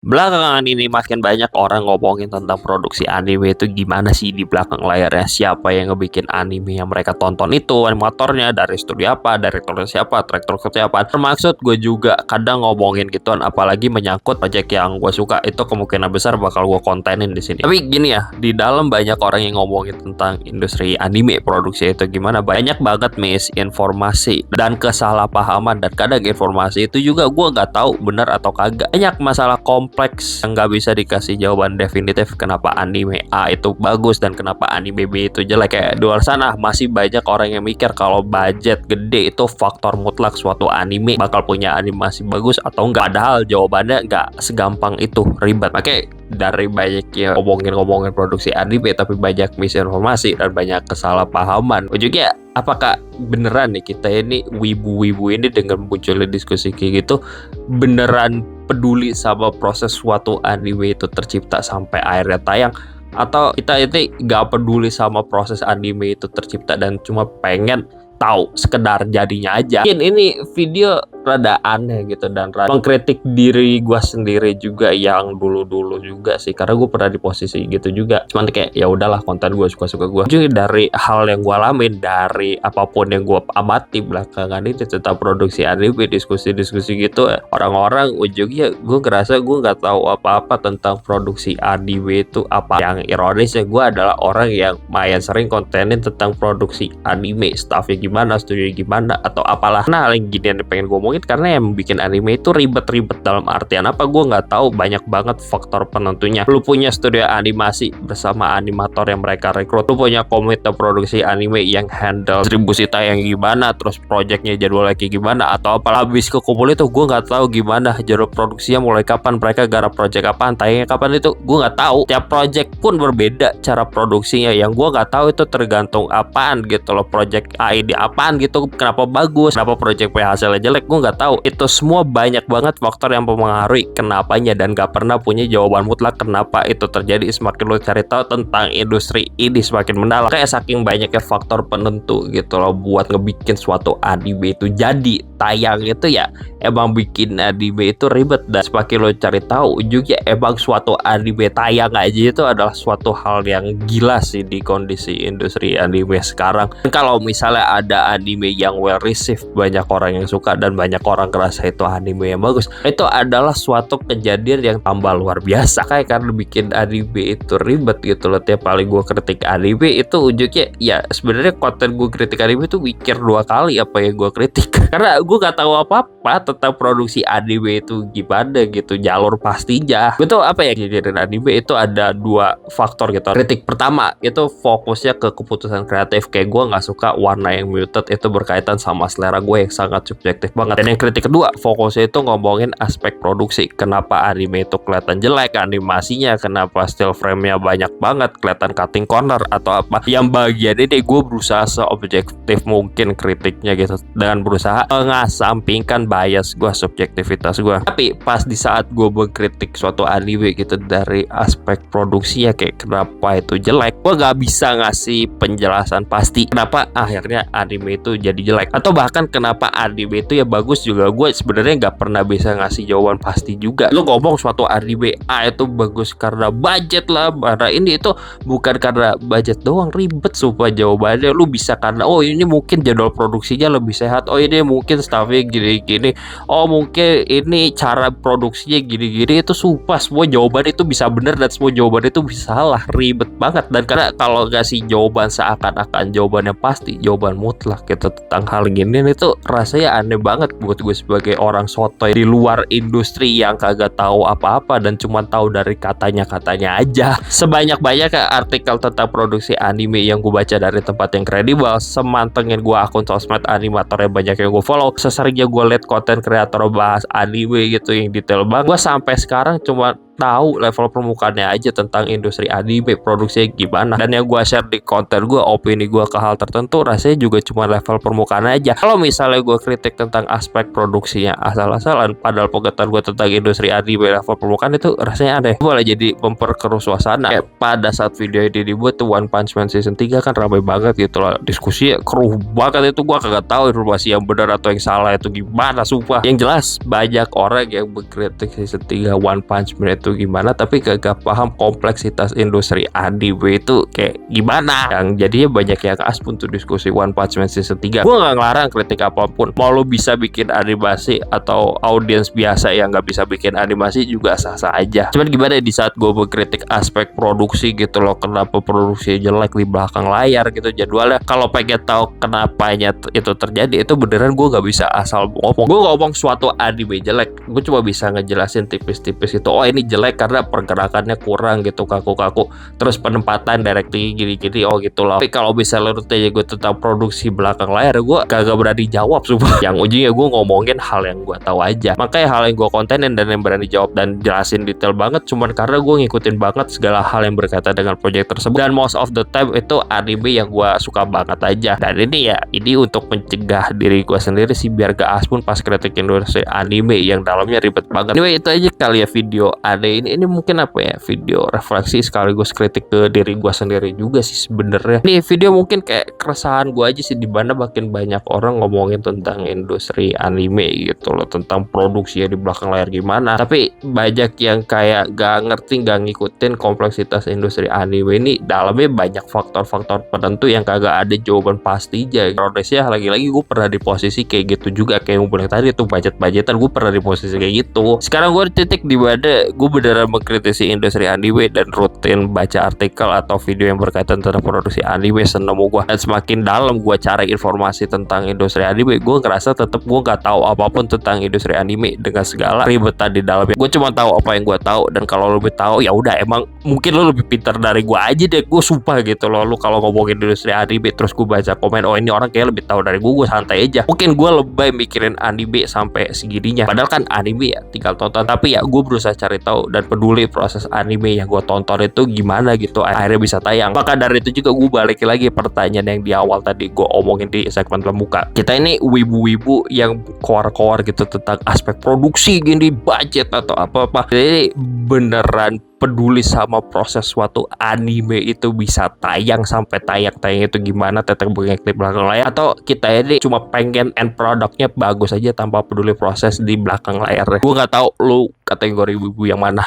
Belakangan ini makin banyak orang ngomongin tentang produksi anime itu gimana sih di belakang layarnya, siapa yang ngebikin anime yang mereka tonton itu, animatornya dari studio apa, direkturnya siapa, direktur siapa. Termaksud gue juga kadang ngomongin gituan, apalagi menyangkut project yang gue suka, itu kemungkinan besar bakal gue kontenin di sini. Tapi gini ya, di dalam banyak orang yang ngomongin tentang industri anime produksi itu gimana, banyak banget misinformasi dan kesalahpahaman, dan kadang informasi itu juga gue nggak tahu benar atau kagak. Banyak masalah kompleks yang nggak bisa dikasih jawaban definitif kenapa anime A itu bagus dan kenapa anime B itu jelek. Kayak di luar sana masih banyak orang yang mikir kalau budget gede itu faktor mutlak suatu anime bakal punya animasi bagus atau enggak, padahal jawabannya nggak segampang itu, ribet. Makanya dari banyak yang ngomongin produksi anime tapi banyak misinformasi dan banyak kesalahpahaman. Ujungnya apakah beneran nih kita ini wibu-wibu ini dengan munculnya diskusi kayak gitu beneran peduli sama proses suatu anime itu tercipta sampai akhirnya tayang, atau kita ini gak peduli sama proses anime itu tercipta dan cuma pengen tahu sekedar jadinya aja. Mungkin ini video rada aneh gitu dan rada mengkritik diri gue sendiri juga yang dulu-dulu juga sih, karena gue pernah di posisi gitu juga. Cuman kayak ya udahlah, konten gue suka-suka gue. Jadi dari hal yang gue alamin, dari apapun yang gue amati belakangan ini tentang produksi anime, diskusi-diskusi gitu, orang-orang ujungnya gue ngerasa gue nggak tahu apa-apa tentang produksi anime itu apa. Yang ironisnya gue adalah orang yang lumayan sering kontenin tentang produksi anime, staffnya gimana, studio gimana, atau apalah. Nah, yang gini yang pengen gue ngomongin karena yang bikin anime itu ribet-ribet dalam artian apa gue nggak tahu. Banyak banget faktor penentunya. Lu punya studio animasi bersama animator yang mereka rekrut, lu punya komite produksi anime yang handle distribusi tayang gimana, terus projectnya jadwalnya kayak gimana, atau apa. Habis kekumpul itu gue nggak tahu gimana jadwal produksinya, mulai kapan mereka garap project apaan, tayangnya kapan, itu gue nggak tahu. Tiap project pun berbeda cara produksinya, yang gue nggak tahu itu tergantung apaan gitu loh. Project A ini apaan gitu, kenapa bagus, kenapa project B hasilnya jelek, gue nggak tahu. Itu semua banyak banget faktor yang mempengaruhi kenapanya, dan gak pernah punya jawaban mutlak kenapa itu terjadi. Semakin lo cari tahu tentang industri ini semakin mendalam, kayak saking banyaknya faktor penentu gitu loh buat ngebikin suatu anime itu jadi tayang. Itu ya emang bikin anime itu ribet, dan semakin lo cari tahu ujungnya emang suatu anime tayang aja itu adalah suatu hal yang gila sih di kondisi industri anime sekarang. Dan kalau misalnya ada anime yang well received, banyak orang yang suka dan banyak orang ngerasa itu anime yang bagus, itu adalah suatu kejadian yang tambah luar biasa. Kayak karena bikin anime itu ribet gitu loh. Tiap kali gue kritik anime itu ujungnya ya sebenarnya konten gue kritik anime itu mikir dua kali apa yang gue kritik karena gue gak tahu apa-apa tentang produksi anime itu gimana gitu, jalur pastinya. Gue tuh apa ya, jadi anime itu ada dua faktor gitu. Kritik pertama itu fokusnya ke keputusan kreatif, kayak gue nggak suka warna yang muted, itu berkaitan sama selera gue yang sangat subjektif banget. Dan yang kritik kedua fokusnya itu ngomongin aspek produksi, kenapa anime itu kelihatan jelek animasinya, kenapa still frame-nya banyak banget, kelihatan cutting corner atau apa. Yang bagian ini gue berusaha seobjektif mungkin kritiknya gitu, dan berusaha mengasampingkan bias gue, subjektivitas gue. Tapi pas di saat gue mengkritik suatu anime gitu dari aspek produksinya, kayak kenapa itu jelek, gue gak bisa ngasih penjelasan pasti kenapa akhirnya anime itu jadi jelek, atau bahkan kenapa anime itu ya bagus juga. Gue sebenarnya gak pernah bisa ngasih jawaban pasti juga. Lu ngomong suatu anime A itu bagus karena budget lah, karena ini itu bukan karena budget doang, ribet supaya jawabannya. Lu bisa karena oh ini mungkin jadwal produksinya lebih sehat, oh ini mungkin staffnya gini-gini, oh mungkin ini cara produksinya gini-gini. Itu sumpah semua jawaban itu bisa benar dan semua jawaban itu bisa salah, ribet banget. Dan karena kalau ngasih jawaban seakan-akan jawabannya pasti, jawaban mutlak gitu tentang hal gini, itu rasanya aneh banget buat gue sebagai orang sotoy di luar industri yang kagak tahu apa-apa dan cuma tahu dari katanya-katanya aja. Sebanyak-banyak artikel tentang produksi anime yang gue baca dari tempat yang kredibel, semantengin gue akun sosmed animatornya banyak yang gue follow, seseringnya gue liat konten kreator bahas anime gitu yang detail banget, gue sampai sekarang cuma tahu level permukaannya aja tentang industri anime, produksinya gimana. Dan yang gue share di konten gue, opini gue ke hal tertentu rasanya juga cuma level permukaan aja. Kalau misalnya gue kritik tentang aspek produksinya asal-asalan, padahal pengetahuan gue tentang industri anime level permukaan itu rasanya aneh. Boleh jadi memperkeruh suasana. Kayak pada saat video ini dibuat tuh One Punch Man season 3 kan ramai banget gitu loh. Diskusinya keruh banget itu, gue kagak tahu informasi yang benar atau yang salah itu gimana, sumpah. Yang jelas banyak orang yang mengkritik season 3 One Punch Man itu gimana, tapi kagak paham kompleksitas industri anime itu kayak gimana. Yang jadinya banyak yang aspun tuh diskusi One Punch Man season 3. Gue gak ngelarang kritik apapun. Mau lo bisa bikin animasi atau audiens biasa yang gak bisa bikin animasi juga sah-sah aja. Cuman gimana di saat gue mengkritik aspek produksi gitu loh, kenapa produksi jelek di belakang layar gitu jadwalnya. Kalau pengen tahu kenapanya itu terjadi, itu beneran gue gak bisa asal ngomong. Gue gak ngomong suatu anime jelek, gue cuma bisa ngejelasin tipis-tipis gitu. Oh ini jelek karena pergerakannya kurang gitu, kaku-kaku, terus penempatan directing gini-gini, oh gitu loh. Tapi kalau misalnya lu tanya gue tentang produksi belakang layar, gue kagak berani jawab sumpah. Yang ujungnya gue ngomongin hal yang gue tahu aja. Makanya hal yang gue kontenin dan yang berani jawab dan jelasin detail banget cuman karena gue ngikutin banget segala hal yang berkaitan dengan proyek tersebut. Dan most of the time itu anime yang gue suka banget aja. Dan ini untuk mencegah diri gue sendiri sih, biar gak aspun pas kritik industri anime yang dalamnya ribet banget. Anyway, itu aja kali ya video aneh ini mungkin apa ya, video refleksi sekaligus kritik ke diri gue sendiri juga sih sebenarnya. Ini video mungkin kayak keresahan gue aja sih, dimana makin banyak orang ngomongin tentang industri anime gitu loh, tentang produksi di belakang layar gimana, tapi banyak yang kayak gak ngerti, gak ngikutin kompleksitas industri anime ini. Dalamnya banyak faktor-faktor penentu yang kagak ada jawaban pasti aja. Progresnya lagi-lagi gue pernah di posisi kayak gitu juga, kayak yang bilang tadi tuh budget-budgetan, gue pernah di posisi kayak gitu. Sekarang gue di titik di mana gue beneran mengkritisi industri anime dan rutin baca artikel atau video yang berkaitan tentang produksi anime senemu gue. Dan semakin dalam gue cari informasi tentang industri anime, gue ngerasa tetap gue gak tahu apapun tentang industri anime dengan segala ribetan di dalamnya. Gue cuma tahu apa yang gue tahu, dan kalau lo lebih tahu ya udah, emang mungkin lo lebih pintar dari gue aja deh. Gue sumpah gitu loh, lo kalau ngomongin industri anime terus gue baca komen, oh ini orang kayak lebih tahu dari gue santai aja. Mungkin gue lebay mikirin anime sampai segininya, padahal kan anime ya tinggal tonton. Tapi ya gue berusaha cari tahu dan peduli proses anime yang gue tonton itu gimana gitu, akhirnya bisa tayang. Maka dari itu juga gue balik lagi pertanyaan yang di awal tadi gue omongin di segmen pembuka. Kita ini wibu-wibu yang koar-koar gitu tentang aspek produksi gini, budget atau apa-apa. Jadi beneran peduli sama proses suatu anime itu bisa tayang sampai tayang itu gimana, tetap bengek di belakang layar, atau kita ini cuma pengen end produknya bagus aja tanpa peduli proses di belakang layar. Gue nggak tahu lu kategori wibu yang mana.